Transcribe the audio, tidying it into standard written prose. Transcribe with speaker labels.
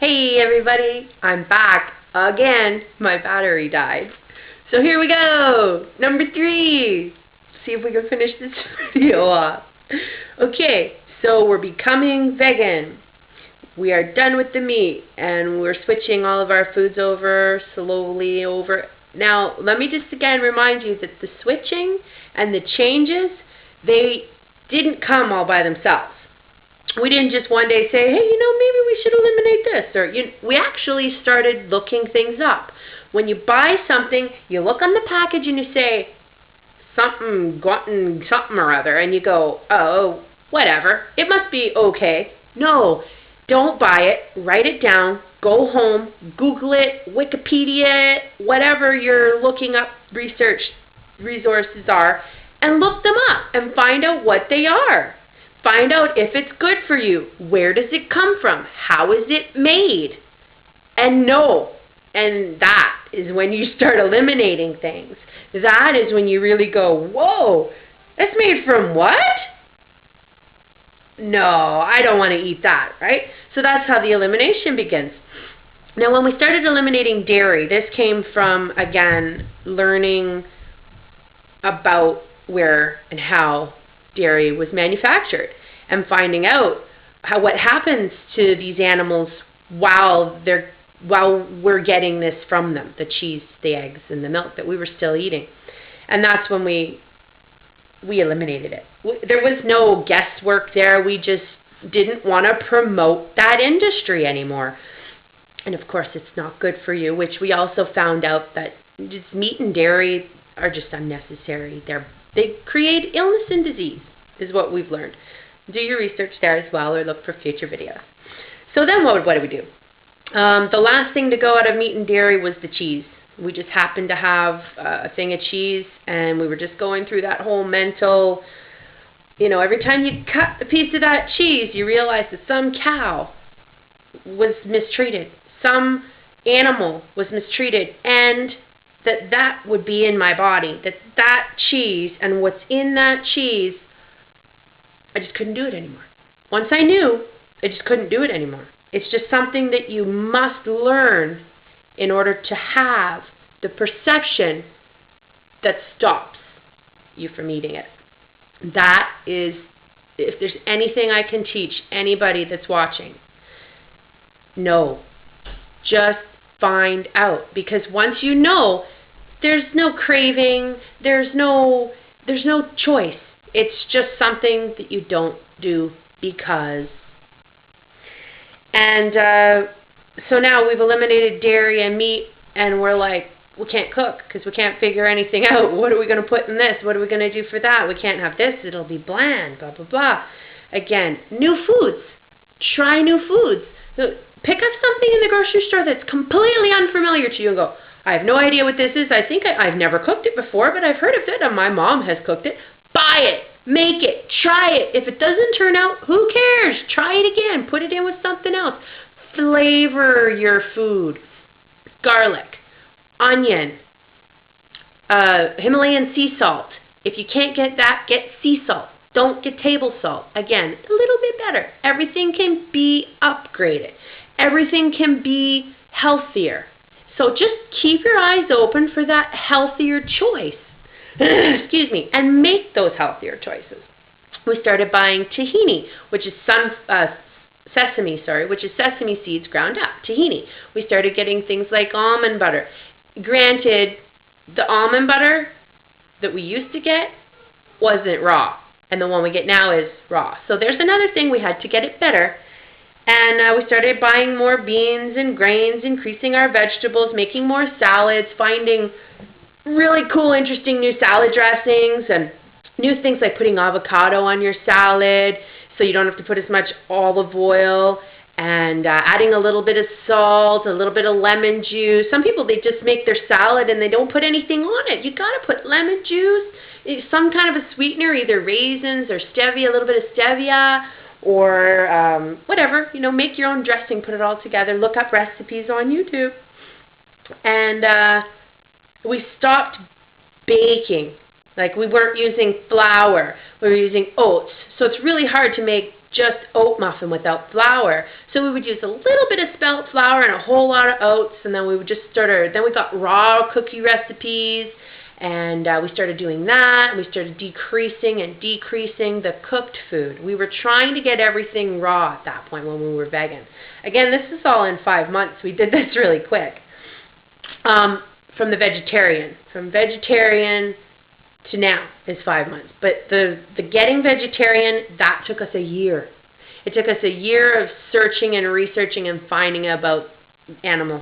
Speaker 1: Hey everybody, I'm back again. My battery died. So here we go. Number 3. See if we can finish this video off. Okay, so we're becoming vegan. We are done with the meat and we're switching all of our foods over slowly over. Now, let me just again remind you that the switching and the changes, they didn't come all by themselves. We didn't just one day say, hey, maybe we should eliminate this. Or we actually started looking things up. When you buy something, you look on the package and you say, something or other, and you go, oh, whatever. It must be okay. No, don't buy it. Write it down. Go home. Google it. Wikipedia it. Whatever your looking up research resources are, and look them up and find out what they are. Find out if it's good for you. Where does it come from? How is it made? And know. And that is when you start eliminating things. That is when you really go, whoa, that's made from what? No, I don't want to eat that, right? So that's how the elimination begins. Now, when we started eliminating dairy, this came from, again, learning about where and how dairy was manufactured and finding out what happens to these animals while we're getting this from them, the cheese, the eggs, and the milk that we were still eating. And that's when we eliminated it. There was no guesswork there. We just didn't want to promote that industry anymore. And of course, it's not good for you, which we also found out that just meat and dairy are just unnecessary. They create illness and disease, is what we've learned. Do your research there as well, or look for future videos. So then what did we do? The last thing to go out of meat and dairy was the cheese. We just happened to have a thing of cheese, and we were just going through that whole mental, every time you cut a piece of that cheese, you realize that some cow was mistreated. Some animal was mistreated, and that would be in my body, that cheese and what's in that cheese, I just couldn't do it anymore. Once I knew, I just couldn't do it anymore. It's just something that you must learn in order to have the perception that stops you from eating it. That is, if there's anything I can teach anybody that's watching, no. Just find out. Because once you know, there's no craving, there's no choice. It's just something that you don't do because. And so now we've eliminated dairy and meat, and we're like, we can't cook because we can't figure anything out. What are we going to put in this? What are we going to do for that? We can't have this. It'll be bland, blah, blah, blah. Again, new foods. Try new foods. Pick up something in the grocery store that's completely unfamiliar to you and go, I have no idea what this is. I think I've never cooked it before, but I've heard of it, and my mom has cooked it. Buy it. Make it. Try it. If it doesn't turn out, who cares? Try it again. Put it in with something else. Flavor your food. Garlic, onion, Himalayan sea salt. If you can't get that, get sea salt. Don't get table salt. Again, a little bit better. Everything can be upgraded. Everything can be healthier. So just keep your eyes open for that healthier choice. Excuse me. And make those healthier choices. We started buying tahini, which is sesame seeds ground up. Tahini. We started getting things like almond butter. Granted, the almond butter that we used to get wasn't raw. And the one we get now is raw. So there's another thing. We had to get it better. And we started buying more beans and grains, increasing our vegetables, making more salads, finding really cool, interesting new salad dressings, and new things like putting avocado on your salad so you don't have to put as much olive oil, and adding a little bit of salt, a little bit of lemon juice. Some people, they just make their salad and they don't put anything on it. You got to put lemon juice, some kind of a sweetener, either raisins or stevia, a little bit of stevia, or whatever. Make your own dressing, put it all together. Look up recipes on YouTube. And we stopped baking. Like, we weren't using flour. We were using oats. So it's really hard to make just oat muffin without flour. So we would use a little bit of spelt flour and a whole lot of oats, and then we would just then we got raw cookie recipes, and we started doing that, and we started decreasing the cooked food. We were trying to get everything raw at that point when we were vegan. Again, this is all in 5 months. We did this really quick. From vegetarian to now is 5 months. But the getting vegetarian, that took us a year. It took us a year of searching and researching and finding about animal